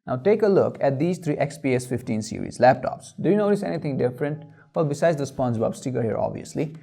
Now take a look at these three XPS 15 series laptops. Do you notice anything different? Well, besides the SpongeBob sticker here, obviously.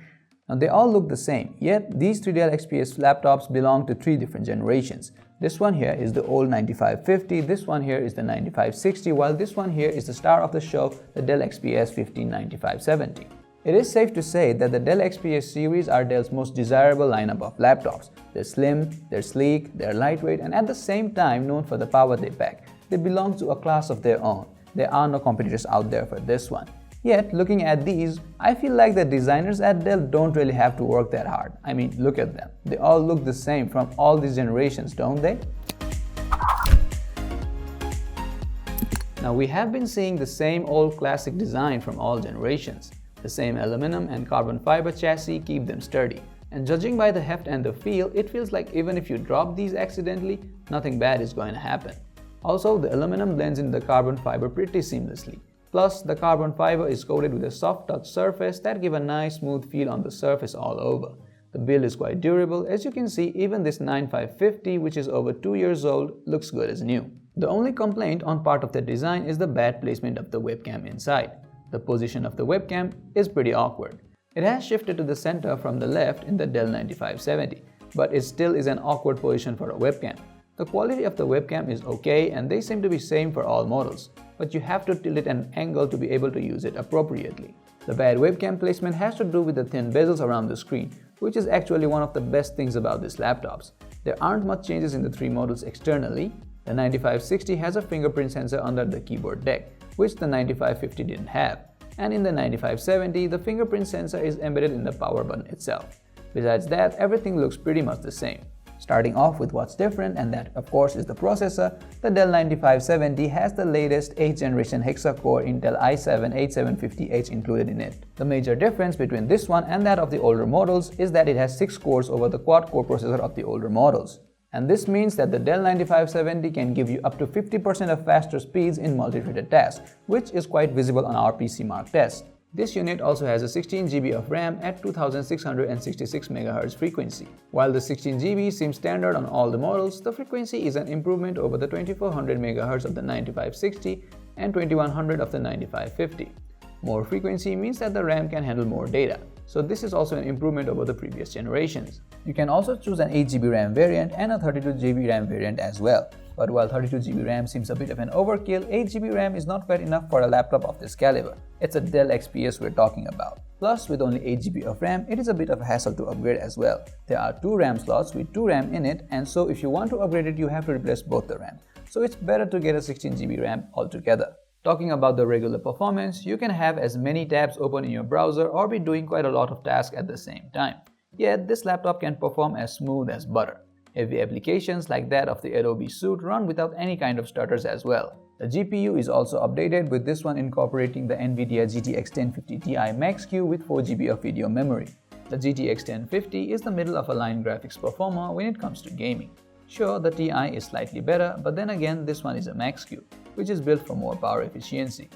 Now they all look the same, yet these three Dell XPS laptops belong to three different generations. This one here is the old 9550, this one here is the 9560, while this one here is the star of the show, the Dell XPS 15 9570. It is safe to say that the Dell XPS series are Dell's most desirable lineup of laptops. They're slim, they're sleek, they're lightweight, and at the same time known for the power they pack. They belong to a class of their own. There are no competitors out there for this one. Yet, looking at these, I feel like the designers at Dell don't really have to work that hard. I mean, look at them. They all look the same from all these generations, don't they? Now, we have been seeing the same old classic design from all generations. The same aluminum and carbon fiber chassis keep them sturdy. And judging by the heft and the feel, it feels like even if you drop these accidentally, nothing bad is going to happen. Also, the aluminum blends into the carbon fiber pretty seamlessly. Plus, the carbon fiber is coated with a soft touch surface that gives a nice smooth feel on the surface all over. The build is quite durable. As you can see, even this 9550, which is over 2 years old, looks good as new. The only complaint on part of the design is the bad placement of the webcam inside. The position of the webcam is pretty awkward. It has shifted to the center from the left in the Dell 9570, but it still is an awkward position for a webcam. The quality of the webcam is okay and they seem to be same for all models, but you have to tilt it at an angle to be able to use it appropriately. The bad webcam placement has to do with the thin bezels around the screen, which is actually one of the best things about these laptops. There aren't much changes in the three models externally. The 9560 has a fingerprint sensor under the keyboard deck, which the 9550 didn't have. And in the 9570, the fingerprint sensor is embedded in the power button itself. Besides that, everything looks pretty much the same. Starting off with what's different, and that of course is the processor, the Dell 9570 has the latest 8th generation hexa-core Intel i7-8750H included in it. The major difference between this one and that of the older models is that it has 6 cores over the quad-core processor of the older models. And this means that the Dell 9570 can give you up to 50% of faster speeds in multi-threaded tasks, which is quite visible on our PC Mark test. This unit also has a 16 GB of RAM at 2666 MHz frequency. While the 16 GB seems standard on all the models, the frequency is an improvement over the 2400 MHz of the 9560 and 2100 of the 9550. More frequency means that the RAM can handle more data, so this is also an improvement over the previous generations. You can also choose an 8GB RAM variant and a 32GB RAM variant as well. But while 32GB RAM seems a bit of an overkill, 8GB RAM is not quite enough for a laptop of this caliber. It's a Dell XPS we're talking about. Plus, with only 8GB of RAM, it is a bit of a hassle to upgrade as well. There are 2 RAM slots with 2 RAM in it, and so if you want to upgrade it, you have to replace both the RAM. So it's better to get a 16GB RAM altogether. Talking about the regular performance, you can have as many tabs open in your browser or be doing quite a lot of tasks at the same time. Yet, this laptop can perform as smooth as butter. Heavy applications like that of the Adobe Suite run without any kind of stutters as well. The GPU is also updated, with this one incorporating the Nvidia GTX 1050 Ti Max-Q with 4GB of video memory. The GTX 1050 is the middle-of-a-line graphics performer when it comes to gaming. Sure, the Ti is slightly better, but then again this one is a Max-Q, which is built for more power efficiency.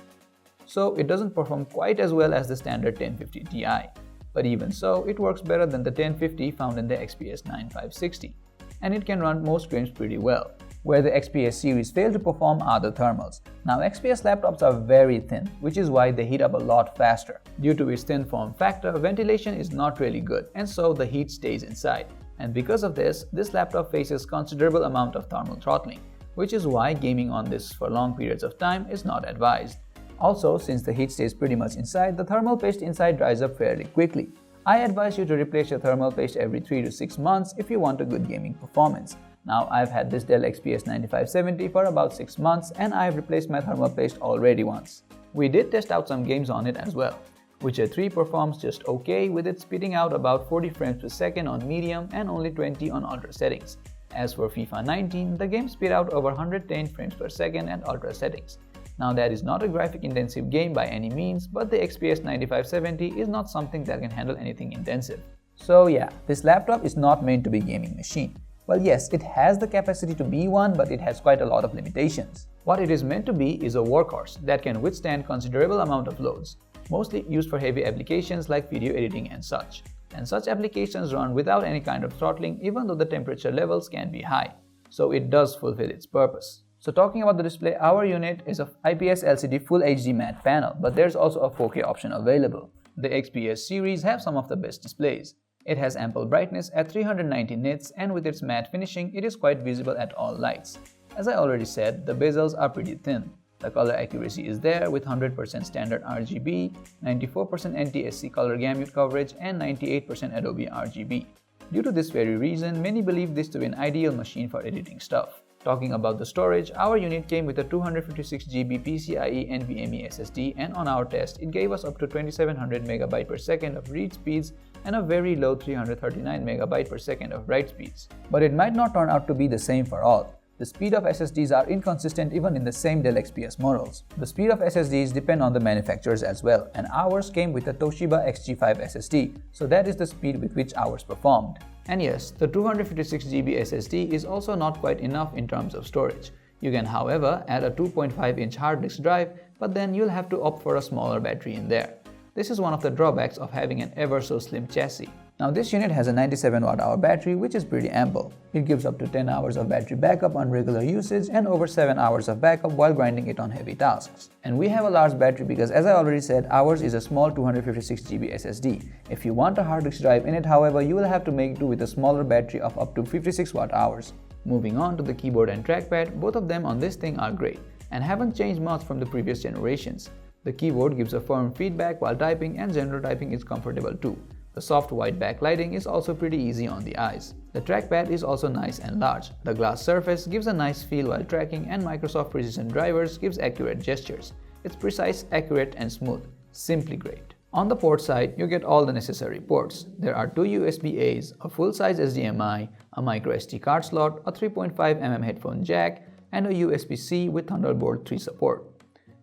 So it doesn't perform quite as well as the standard 1050 Ti. But even so, it works better than the 1050 found in the XPS 9560. And it can run most games pretty well. Where the XPS series fail to perform are the thermals. Now XPS laptops are very thin, which is why they heat up a lot faster. Due to its thin form factor, ventilation is not really good, and so the heat stays inside. And because of this laptop faces considerable amount of thermal throttling, which is why gaming on this for long periods of time is not advised. Also, since the heat stays pretty much inside, the thermal paste inside dries up fairly quickly. I advise you to replace your thermal paste every 3 to 6 months if you want a good gaming performance. Now, I've had this Dell XPS 9570 for about 6 months and I've replaced my thermal paste already once. We did test out some games on it as well. Witcher 3 performs just okay, with it spitting out about 40 frames per second on medium and only 20 on ultra settings. As for FIFA 19, the game spit out over 110 frames per second at ultra settings. Now, that is not a graphic-intensive game by any means, but the XPS 9570 is not something that can handle anything intensive. So yeah, this laptop is not meant to be a gaming machine. Well, yes, it has the capacity to be one, but it has quite a lot of limitations. What it is meant to be is a workhorse that can withstand considerable amount of loads, mostly used for heavy applications like video editing and such. And such applications run without any kind of throttling, even though the temperature levels can be high. So it does fulfill its purpose. So talking about the display, our unit is a IPS LCD Full HD matte panel, but there's also a 4K option available. The XPS series have some of the best displays. It has ample brightness at 390 nits, and with its matte finishing, it is quite visible at all lights. As I already said, the bezels are pretty thin. The color accuracy is there with 100% standard RGB, 94% NTSC color gamut coverage, and 98% Adobe RGB. Due to this very reason, many believe this to be an ideal machine for editing stuff. Talking about the storage, our unit came with a 256GB PCIe NVMe SSD, and on our test, it gave us up to 2700 MB per second of read speeds and a very low 339 MB per second of write speeds. But it might not turn out to be the same for all. The speed of SSDs are inconsistent even in the same Dell XPS models. The speed of SSDs depend on the manufacturers as well, and ours came with a Toshiba XG5 SSD, so that is the speed with which ours performed. And yes, the 256GB SSD is also not quite enough in terms of storage. You can, however, add a 2.5-inch hard disk drive, but then you'll have to opt for a smaller battery in there. This is one of the drawbacks of having an ever so slim chassis. Now this unit has a 97 Wh battery, which is pretty ample. It gives up to 10 hours of battery backup on regular usage and over 7 hours of backup while grinding it on heavy tasks. And we have a large battery because, as I already said, ours is a small 256GB SSD. If you want a hard disk drive in it, however, you will have to make do with a smaller battery of up to 56 Wh. Moving on to the keyboard and trackpad, both of them on this thing are great and haven't changed much from the previous generations. The keyboard gives a firm feedback while typing, and general typing is comfortable too. The soft white backlighting is also pretty easy on the eyes. The trackpad is also nice and large. The glass surface gives a nice feel while tracking, and Microsoft Precision Drivers gives accurate gestures. It's precise, accurate, and smooth. Simply great. On the port side, you get all the necessary ports. There are 2 USB-A's, a full-size HDMI, a microSD card slot, a 3.5mm headphone jack, and a USB-C with Thunderbolt 3 support.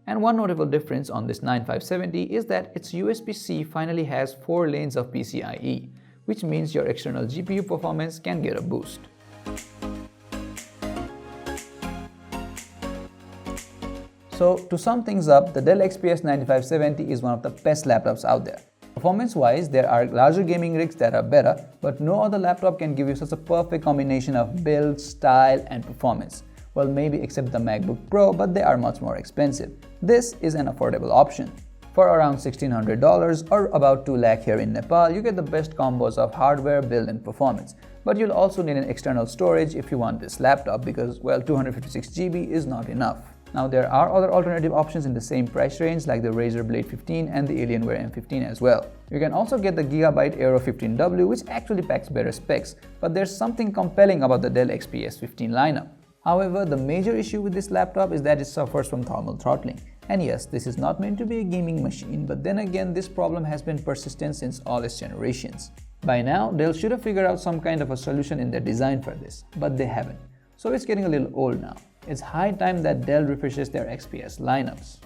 And one notable difference on this 9570 is that its USB-C finally has 4 lanes of PCIe, which means your external GPU performance can get a boost. So to sum things up, the Dell XPS 9570 is one of the best laptops out there. Performance-wise, there are larger gaming rigs that are better, but no other laptop can give you such a perfect combination of build, style, and performance. Well, maybe except the MacBook Pro, but they are much more expensive. This is an affordable option. For around $1,600 or about 2 lakh here in Nepal, you get the best combos of hardware, build, and performance. But you'll also need an external storage if you want this laptop because, well, 256GB is not enough. Now, there are other alternative options in the same price range like the Razer Blade 15 and the Alienware M15 as well. You can also get the Gigabyte Aero 15W, which actually packs better specs, but there's something compelling about the Dell XPS 15 lineup. However, the major issue with this laptop is that it suffers from thermal throttling. And yes, this is not meant to be a gaming machine, but then again, this problem has been persistent since all its generations. By now, Dell should have figured out some kind of a solution in their design for this, but they haven't. So it's getting a little old now. It's high time that Dell refreshes their XPS lineups.